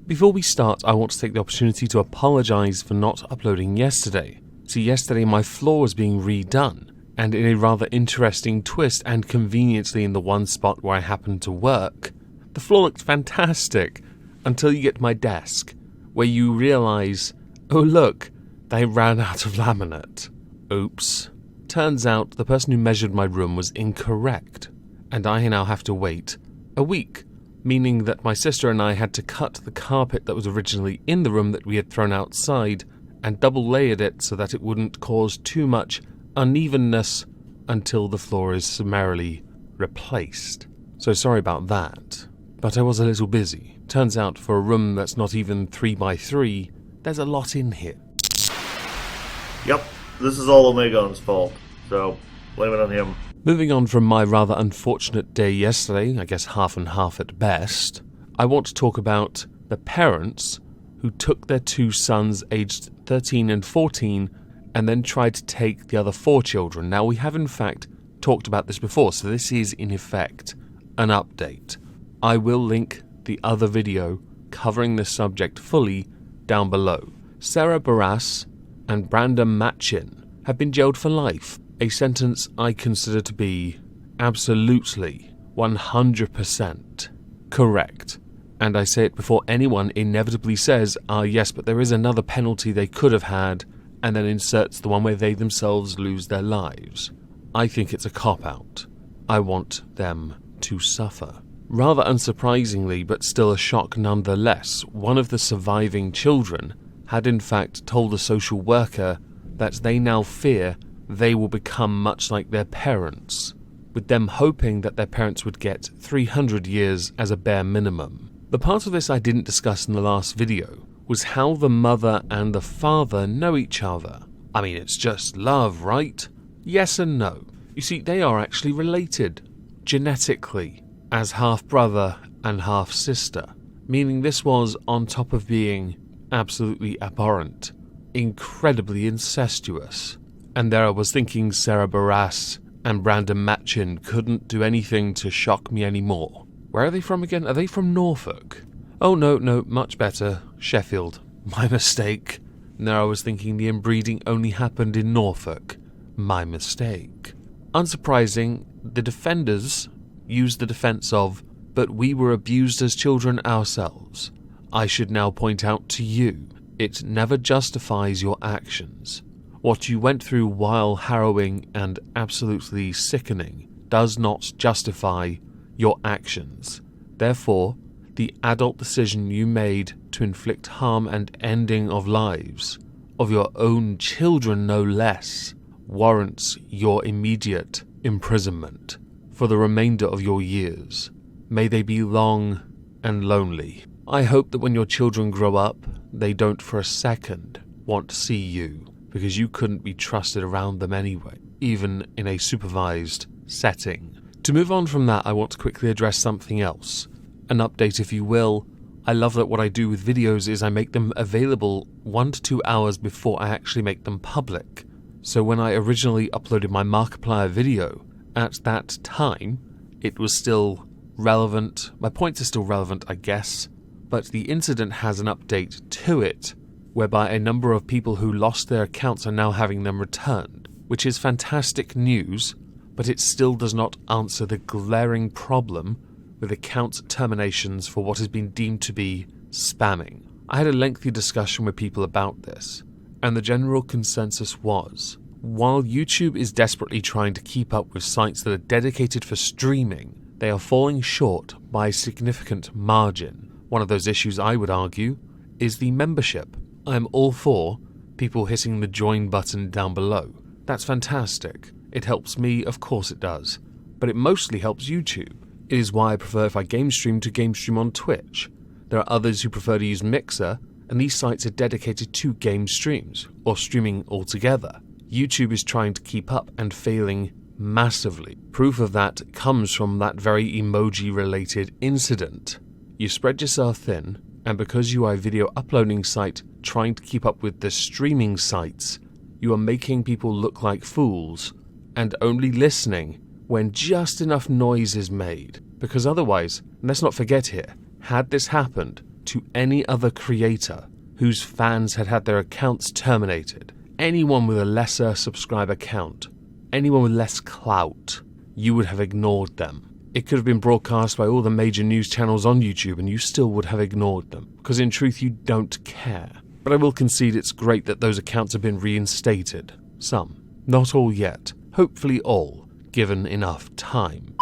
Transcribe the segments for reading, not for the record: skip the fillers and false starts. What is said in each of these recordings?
Before we start, I want to take the opportunity to apologise for not uploading yesterday. See, yesterday my floor was being redone, and in a rather interesting twist and conveniently in the one spot where I happened to work, the floor looked fantastic until you get to my desk, where you realise, oh look, they ran out of laminate. Oops. Turns out the person who measured my room was incorrect, and I now have to wait a week, meaning that my sister and I had to cut the carpet that was originally in the room that we had thrown outside and double-layered it so that it wouldn't cause too much unevenness until the floor is summarily replaced. So sorry about that, but I was a little busy. Turns out for a room that's not even 3x3, there's a lot in here. Yep, this is all Omegon's fault, so blame it on him. Moving on from my rather unfortunate day yesterday, I guess half and half at best, I want to talk about the parents who took their two sons aged 13 and 14 and then tried to take the other 4 children. Now, we have in fact talked about this before, so this is in effect an update. I will link the other video covering this subject fully down below. Sarah Barras and Brandon Matchin have been jailed for life, a sentence I consider to be absolutely 100% correct. And I say it before anyone inevitably says, yes, but there is another penalty they could have had, and then inserts the one where they themselves lose their lives. I think it's a cop-out. I want them to suffer. Rather unsurprisingly, but still a shock nonetheless, one of the surviving children had in fact told a social worker that they now fear they will become much like their parents, with them hoping that their parents would get 300 years as a bare minimum. The part of this I didn't discuss in the last video was how the mother and the father know each other. I mean, it's just love, right? Yes and no. You see, they are actually related, genetically, as half-brother and half-sister, meaning this was, on top of being absolutely abhorrent, incredibly incestuous. And there I was thinking Sarah Barras and Brandon Matchin couldn't do anything to shock me anymore. Where are they from again? Are they from Norfolk? Oh no, much better. Sheffield. My mistake. And there I was thinking the inbreeding only happened in Norfolk. My mistake. Unsurprising, the defenders used the defense of, but we were abused as children ourselves. I should now point out to you, it never justifies your actions. What you went through, while harrowing and absolutely sickening, does not justify your actions. Therefore, the adult decision you made to inflict harm and ending of lives, of your own children no less, warrants your immediate imprisonment for the remainder of your years. May they be long and lonely. I hope that when your children grow up, they don't for a second want to see you, because you couldn't be trusted around them anyway, even in a supervised setting. To move on from that, I want to quickly address something else. An update, if you will. I love that what I do with videos is I make them available 1 to 2 hours before I actually make them public. So when I originally uploaded my Markiplier video, at that time, it was still relevant. My points are still relevant, I guess, but the incident has an update to it, whereby a number of people who lost their accounts are now having them returned, which is fantastic news, but it still does not answer the glaring problem with account terminations for what has been deemed to be spamming. I had a lengthy discussion with people about this, and the general consensus was, while YouTube is desperately trying to keep up with sites that are dedicated for streaming, they are falling short by a significant margin. One of those issues, I would argue, is the membership. I'm all for people hitting the join button down below. That's fantastic. It helps me, of course it does, but it mostly helps YouTube. It is why I prefer, if I game stream, to game stream on Twitch. There are others who prefer to use Mixer, and these sites are dedicated to game streams, or streaming altogether. YouTube is trying to keep up and failing massively. Proof of that comes from that very emoji-related incident. You spread yourself thin, and because you are a video uploading site trying to keep up with the streaming sites, you are making people look like fools, and only listening when just enough noise is made. Because otherwise, and let's not forget here, had this happened to any other creator whose fans had their accounts terminated, anyone with a lesser subscriber count, anyone with less clout, you would have ignored them. It could have been broadcast by all the major news channels on YouTube and you still would have ignored them, because in truth you don't care. But I will concede it's great that those accounts have been reinstated. Some. Not all yet. Hopefully all, given enough time.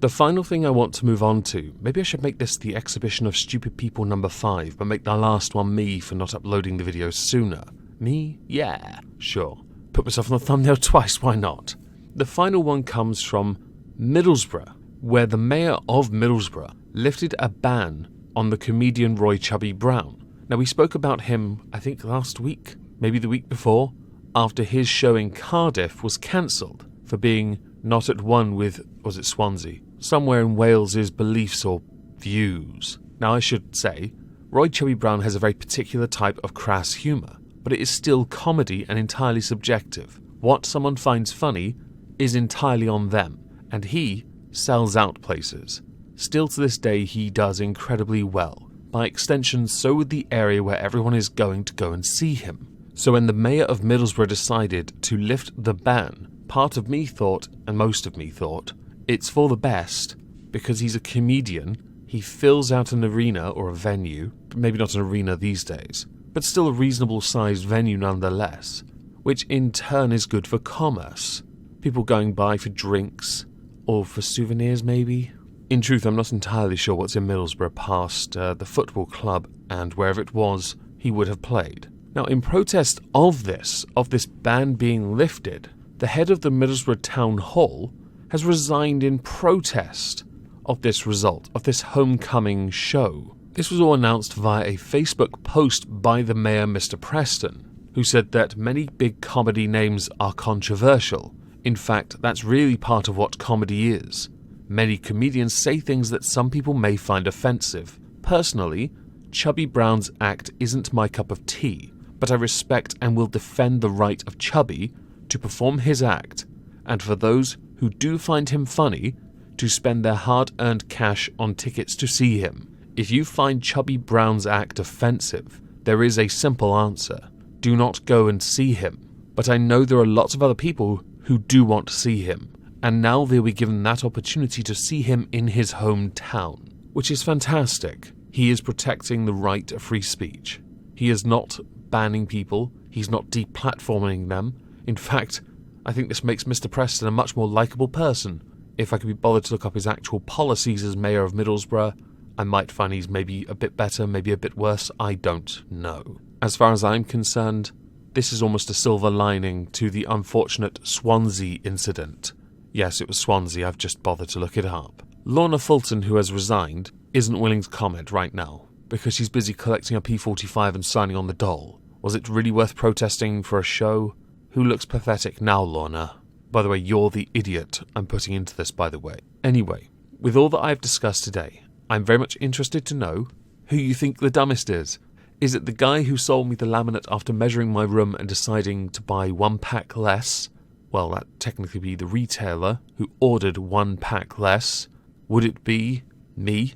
The final thing I want to move on to, maybe I should make this the exhibition of stupid people number 5, but make the last one me for not uploading the videos sooner. Me? Yeah, sure. Put myself on the thumbnail twice, why not? The final one comes from Middlesbrough, where the mayor of Middlesbrough lifted a ban on the comedian Roy Chubby Brown. Now, we spoke about him, I think last week, maybe the week before, after his show in Cardiff was cancelled for being not at one with, was it Swansea? Somewhere in Wales's beliefs or views. Now, I should say, Roy Chubby Brown has a very particular type of crass humour, but it is still comedy and entirely subjective. What someone finds funny is entirely on them, and he sells out places. Still to this day he does incredibly well. By extension, so would the area where everyone is going to go and see him. So when the mayor of Middlesbrough decided to lift the ban, part of me thought, and most of me thought, it's for the best, because he's a comedian, he fills out an arena or a venue, maybe not an arena these days, but still a reasonable sized venue nonetheless, which in turn is good for commerce. People going by for drinks, or for souvenirs maybe? In truth, I'm not entirely sure what's in Middlesbrough past the football club and wherever it was he would have played. Now, in protest of this ban being lifted, the head of the Middlesbrough Town Hall has resigned in protest of this result, of this homecoming show. This was all announced via a Facebook post by the mayor, Mr. Preston, who said that many big comedy names are controversial. In fact, that's really part of what comedy is. Many comedians say things that some people may find offensive. Personally, Chubby Brown's act isn't my cup of tea, but I respect and will defend the right of Chubby to perform his act, and for those who do find him funny, to spend their hard-earned cash on tickets to see him. If you find Chubby Brown's act offensive, there is a simple answer. Do not go and see him. But I know there are lots of other people who do want to see him, and now they'll be given that opportunity to see him in his hometown, which is fantastic. He is protecting the right of free speech. He is not banning people, he's not deplatforming them. In fact, I think this makes Mr. Preston a much more likeable person. If I could be bothered to look up his actual policies as mayor of Middlesbrough, I might find he's maybe a bit better, maybe a bit worse, I don't know. As far as I'm concerned, this is almost a silver lining to the unfortunate Swansea incident. Yes, it was Swansea, I've just bothered to look it up. Lorna Fulton, who has resigned, isn't willing to comment right now, because she's busy collecting a P45 and signing on the dole. Was it really worth protesting for a show? Who looks pathetic now, Lorna? By the way, you're the idiot I'm putting into this, by the way. Anyway, with all that I've discussed today, I'm very much interested to know who you think the dumbest is. Is it the guy who sold me the laminate after measuring my room and deciding to buy 1 pack less? Well, that'd technically be the retailer who ordered 1 pack less. Would it be me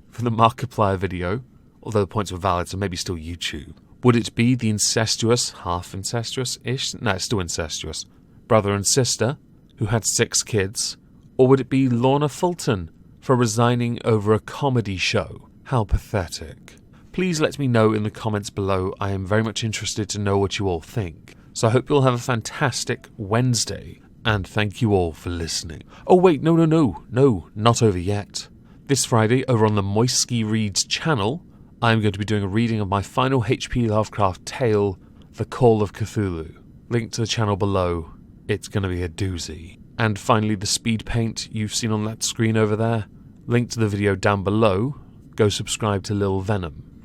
for the Markiplier video? Although the points were valid, so maybe still YouTube. Would it be the incestuous, half incestuous-ish? No, it's still incestuous. Brother and sister, who had 6 kids? Or would it be Lorna Fulton for resigning over a comedy show? How pathetic. Please let me know in the comments below. I am very much interested to know what you all think. So I hope you'll have a fantastic Wednesday, and thank you all for listening. Oh wait, no, not over yet. This Friday, over on the Moisky Reads channel, I'm going to be doing a reading of my final H.P. Lovecraft tale, The Call of Cthulhu. Link to the channel below. It's going to be a doozy. And finally, the speed paint you've seen on that screen over there. Link to the video down below. Go subscribe to Lil Venom.